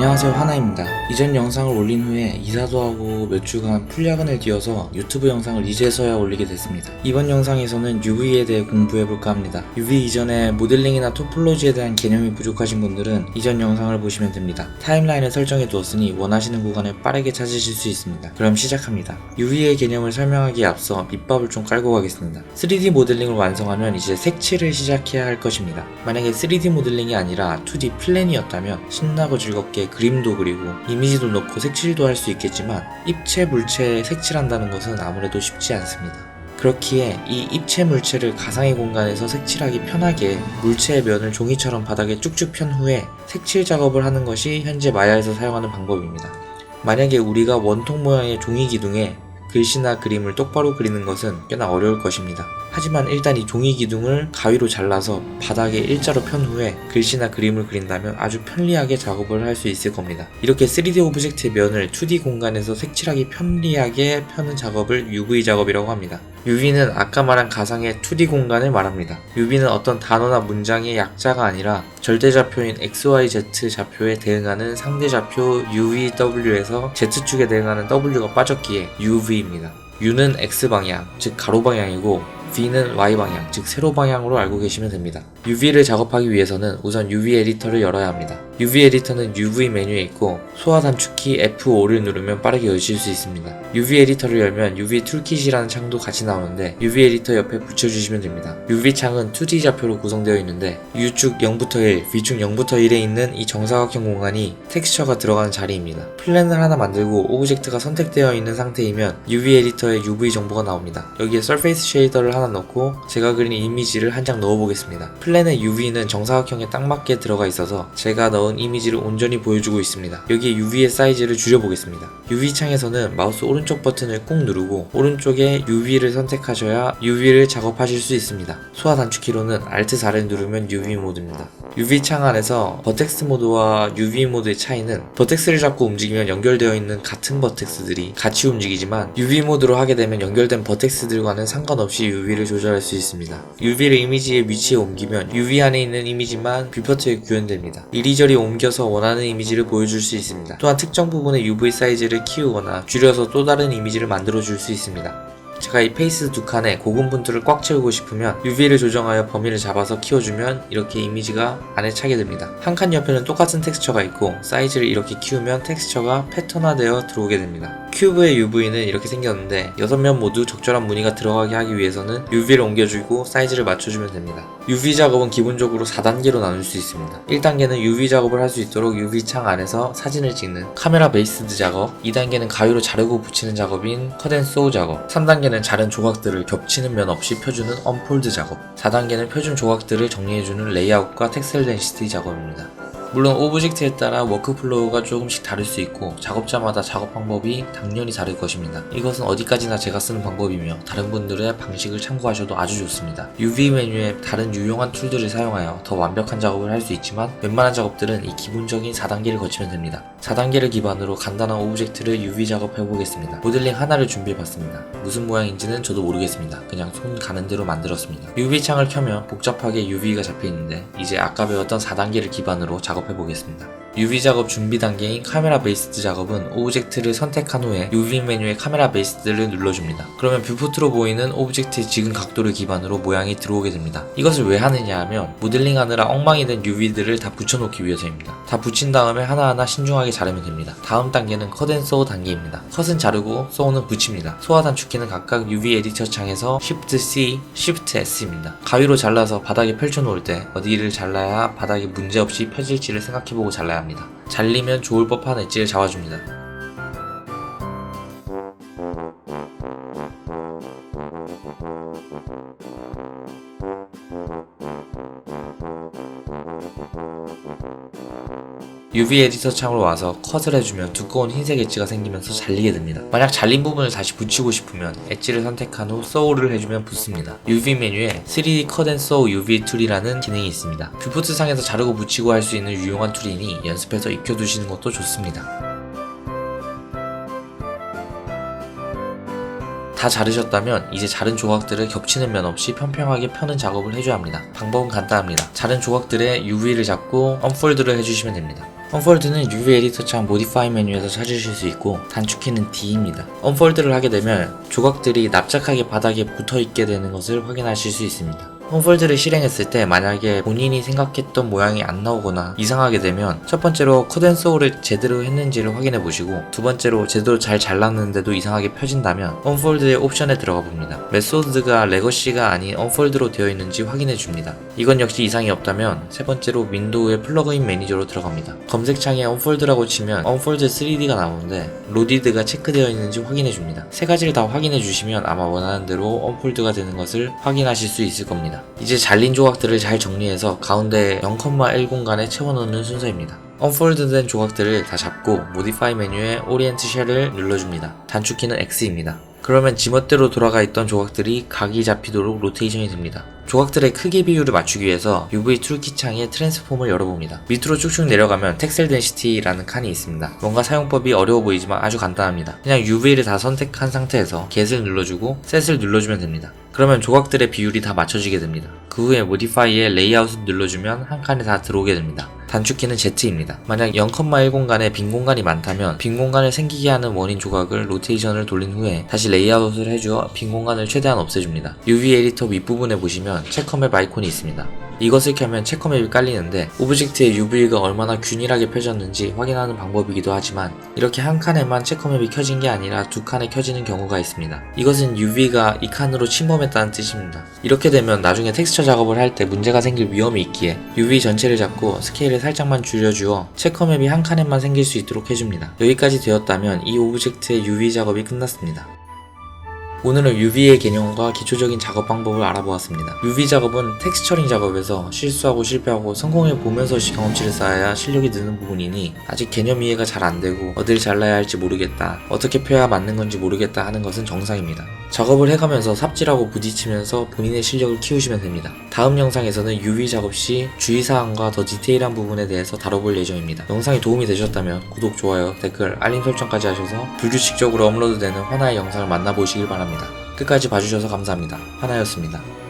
안녕하세요, 하나입니다. 이전 영상을 올린 후에 이사도 하고 몇 주간 풀야근을 뛰어서 유튜브 영상을 이제서야 올리게 됐습니다. 이번 영상에서는 UV에 대해 공부해볼까 합니다. UV 이전에 모델링이나 토폴로지에 대한 개념이 부족하신 분들은 이전 영상을 보시면 됩니다. 타임라인을 설정해 두었으니 원하시는 구간을 빠르게 찾으실 수 있습니다. 그럼 시작합니다. UV의 개념을 설명하기에 앞서 밑밥을 좀 깔고 가겠습니다. 3D 모델링을 완성하면 이제 색칠을 시작해야 할 것입니다. 만약에 3D 모델링이 아니라 2D 플랜이었다면 신나고 즐겁게 그림도 그리고 이미지도 넣고 색칠도 할 수 있겠지만 입체 물체에 색칠한다는 것은 아무래도 쉽지 않습니다. 그렇기에 이 입체 물체를 가상의 공간에서 색칠하기 편하게 물체의 면을 종이처럼 바닥에 쭉쭉 편 후에 색칠 작업을 하는 것이 현재 마야에서 사용하는 방법입니다. 만약에 우리가 원통 모양의 종이 기둥에 글씨나 그림을 똑바로 그리는 것은 꽤나 어려울 것입니다. 하지만 일단 이 종이 기둥을 가위로 잘라서 바닥에 일자로 편 후에 글씨나 그림을 그린다면 아주 편리하게 작업을 할 수 있을 겁니다. 이렇게 3D 오브젝트의 면을 2D 공간에서 색칠하기 편리하게 펴는 작업을 UV 작업이라고 합니다. UV는 아까 말한 가상의 2D 공간을 말합니다. UV는 어떤 단어나 문장의 약자가 아니라 절대좌표인 XYZ 좌표에 대응하는 상대좌표 UVW에서 Z축에 대응하는 W가 빠졌기에 UV입니다. U는 X방향, 즉 가로방향이고 V는 Y방향, 즉 세로방향으로 알고 계시면 됩니다. UV를 작업하기 위해서는 우선 UV 에디터를 열어야 합니다. UV 에디터는 UV 메뉴에 있고 소화 단축키 F5를 누르면 빠르게 여실 수 있습니다. UV 에디터를 열면 UV 툴킷이라는 창도 같이 나오는데 UV 에디터 옆에 붙여주시면 됩니다. UV 창은 2D 좌표로 구성되어 있는데 U축 0부터 1, V축 0부터 1에 있는 이 정사각형 공간이 텍스처가 들어가는 자리입니다. 플랜을 하나 만들고 오브젝트가 선택되어 있는 상태이면 UV 에디터에 UV 정보가 나옵니다. 여기에 서페이스 쉐이더를 하나 넣고 제가 그린 이미지를 한 장 넣어보겠습니다. 플랜의 UV는 정사각형에 딱 맞게 들어가 있어서 제가 넣은 이미지를 온전히 보여주고 있습니다. 여기에 UV의 사이즈를 줄여보겠습니다. UV 창에서는 마우스 오른쪽 버튼을 꾹 누르고 오른쪽에 UV를 선택하셔야 UV를 작업하실 수 있습니다. 소화 단축키로는 Alt 4를 누르면 UV 모드입니다. UV 창 안에서 버텍스 모드와 UV 모드의 차이는 버텍스를 잡고 움직이면 연결되어 있는 같은 버텍스들이 같이 움직이지만 UV 모드로 하게 되면 연결된 버텍스들과는 상관없이 UV를 조절할 수 있습니다. UV를 이미지의 위치에 옮기면 UV 안에 있는 이미지만 뷰포트에 구현됩니다. 이리저리 옮겨서 원하는 이미지를 보여줄 수 있습니다. 또한 특정 부분의 UV 사이즈를 키우거나 줄여서 또 다른 이미지를 만들어 줄 수 있습니다. 제가 이 페이스 두 칸에 고군분투를 꽉 채우고 싶으면 UV를 조정하여 범위를 잡아서 키워주면 이렇게 이미지가 안에 차게 됩니다. 한 칸 옆에는 똑같은 텍스처가 있고 사이즈를 이렇게 키우면 텍스처가 패턴화되어 들어오게 됩니다. 큐브의 UV는 이렇게 생겼는데 6면 모두 적절한 무늬가 들어가게 하기 위해서는 UV를 옮겨주고 사이즈를 맞춰주면 됩니다. UV 작업은 기본적으로 4단계로 나눌 수 있습니다. 1단계는 UV 작업을 할 수 있도록 UV 창 안에서 사진을 찍는 카메라 베이스드 작업, 2단계는 가위로 자르고 붙이는 작업인 컷 앤 소우 작업, 3단계는 자른 조각들을 겹치는 면 없이 펴주는 언폴드 작업, 4단계는 표준 조각들을 정리해주는 레이아웃과 텍스처 덴시티 작업입니다. 물론 오브젝트에 따라 워크플로우가 조금씩 다를 수 있고 작업자마다 작업 방법이 당연히 다를 것입니다. 이것은 어디까지나 제가 쓰는 방법이며 다른 분들의 방식을 참고하셔도 아주 좋습니다. UV 메뉴에 다른 유용한 툴들을 사용하여 더 완벽한 작업을 할 수 있지만 웬만한 작업들은 이 기본적인 4단계를 거치면 됩니다. 4단계를 기반으로 간단한 오브젝트를 UV 작업해보겠습니다. 모델링 하나를 준비해봤습니다. 무슨 모양인지는 저도 모르겠습니다. 그냥 손 가는 대로 만들었습니다. UV 창을 켜면 복잡하게 UV가 잡혀있는데 이제 아까 배웠던 4단계를 기반으로 작업해보겠습니다. UV 작업 준비 단계인 카메라 베이스드 작업은 오브젝트를 선택한 후에 UV 메뉴의 카메라 베이스드를 눌러줍니다. 그러면 뷰포트로 보이는 오브젝트의 지금 각도를 기반으로 모양이 들어오게 됩니다. 이것을 왜 하느냐 하면 모델링하느라 엉망이 된 UV들을 다 붙여놓기 위해서입니다. 다 붙인 다음에 하나하나 신중하게 자르면 됩니다. 다음 단계는 컷 앤 소우 단계입니다. 컷은 자르고 소우는 붙입니다. 소화 단축키는 각각 UV 에디터 창에서 Shift C, Shift S입니다. 가위로 잘라서 바닥에 펼쳐놓을 때 어디를 잘라야 바닥에 문제없이 펴질지를 생각해보고 잘라야 합니다. 잘리면 좋을 법한 엣지를 잡아줍니다. UV 에디터 창으로 와서 컷을 해주면 두꺼운 흰색 엣지가 생기면서 잘리게 됩니다. 만약 잘린 부분을 다시 붙이고 싶으면 엣지를 선택한 후 소우를 해주면 붙습니다. UV 메뉴에 3D 컷 앤 소우 UV 툴이라는 기능이 있습니다. 뷰포트 상에서 자르고 붙이고 할 수 있는 유용한 툴이니 연습해서 익혀두시는 것도 좋습니다. 다 자르셨다면 이제 자른 조각들을 겹치는 면 없이 평평하게 펴는 작업을 해줘야 합니다. 방법은 간단합니다. 자른 조각들의 UV를 잡고 언폴드를 해주시면 됩니다. 언폴드는 UV 에디터 창 모디파이 메뉴에서 찾으실 수 있고 단축키는 D입니다. 언폴드를 하게 되면 조각들이 납작하게 바닥에 붙어있게 되는 것을 확인하실 수 있습니다. 언폴드를 실행했을 때 만약에 본인이 생각했던 모양이 안 나오거나 이상하게 되면 첫 번째로 컷앤소울을 제대로 했는지를 확인해 보시고 두 번째로 제대로 잘 잘랐는데도 이상하게 펴진다면 언폴드의 옵션에 들어가 봅니다. 메소드가 레거시가 아닌 언폴드로 되어 있는지 확인해 줍니다. 이건 역시 이상이 없다면 세 번째로 윈도우의 플러그인 매니저로 들어갑니다. 검색창에 언폴드라고 치면 언폴드 3D가 나오는데 로디드가 체크되어 있는지 확인해 줍니다. 세 가지를 다 확인해 주시면 아마 원하는 대로 언폴드가 되는 것을 확인하실 수 있을 겁니다. 이제 잘린 조각들을 잘 정리해서 가운데 0,1 공간에 채워넣는 순서입니다. 언폴드된 조각들을 다 잡고 모디파이 메뉴에 오리엔트 쉘을 눌러줍니다. 단축키는 X입니다. 그러면 지멋대로 돌아가 있던 조각들이 각이 잡히도록 로테이션이 됩니다. 조각들의 크기 비율을 맞추기 위해서 UV 툴킷 창에 트랜스폼을 열어봅니다. 밑으로 쭉쭉 내려가면 텍셀 덴시티라는 칸이 있습니다. 뭔가 사용법이 어려워 보이지만 아주 간단합니다. 그냥 UV를 다 선택한 상태에서 get을 눌러주고 set을 눌러주면 됩니다. 그러면 조각들의 비율이 다 맞춰지게 됩니다. 그 후에 모디파이에 레이아웃을 눌러주면 한 칸에 다 들어오게 됩니다. 단축키는 Z입니다. 만약 0,1 공간에 빈 공간이 많다면 빈 공간을 생기게 하는 원인 조각을 로테이션을 돌린 후에 다시 레이아웃을 해주어 빈 공간을 최대한 없애줍니다. UV 에디터 윗부분에 보시면 체커맵 아이콘이 있습니다. 이것을 켜면 체커맵이 깔리는데 오브젝트의 UV가 얼마나 균일하게 펴졌는지 확인하는 방법이기도 하지만 이렇게 한 칸에만 체커맵이 켜진 게 아니라 두 칸에 켜지는 경우가 있습니다. 이것은 UV가 이 칸으로 침범했다는 뜻입니다. 이렇게 되면 나중에 텍스처 작업을 할 때 문제가 생길 위험이 있기에 UV 전체를 잡고 스케일을 살짝만 줄여주어 체커맵이 한 칸에만 생길 수 있도록 해줍니다. 여기까지 되었다면 이 오브젝트의 UV 작업이 끝났습니다. 오늘은 UV의 개념과 기초적인 작업 방법을 알아보았습니다. UV 작업은 텍스처링 작업에서 실수하고 실패하고 성공해 보면서 경험치를 쌓아야 실력이 느는 부분이니 아직 개념 이해가 잘 안되고 어딜 잘라야 할지 모르겠다, 어떻게 펴야 맞는 건지 모르겠다 하는 것은 정상입니다. 작업을 해가면서 삽질하고 부딪히면서 본인의 실력을 키우시면 됩니다. 다음 영상에서는 UV 작업 시 주의사항과 더 디테일한 부분에 대해서 다뤄볼 예정입니다. 영상이 도움이 되셨다면 구독, 좋아요, 댓글, 알림 설정까지 하셔서 불규칙적으로 업로드되는 화나의 영상을 만나보시길 바랍니다. 끝까지 봐주셔서 감사합니다. 화나였습니다.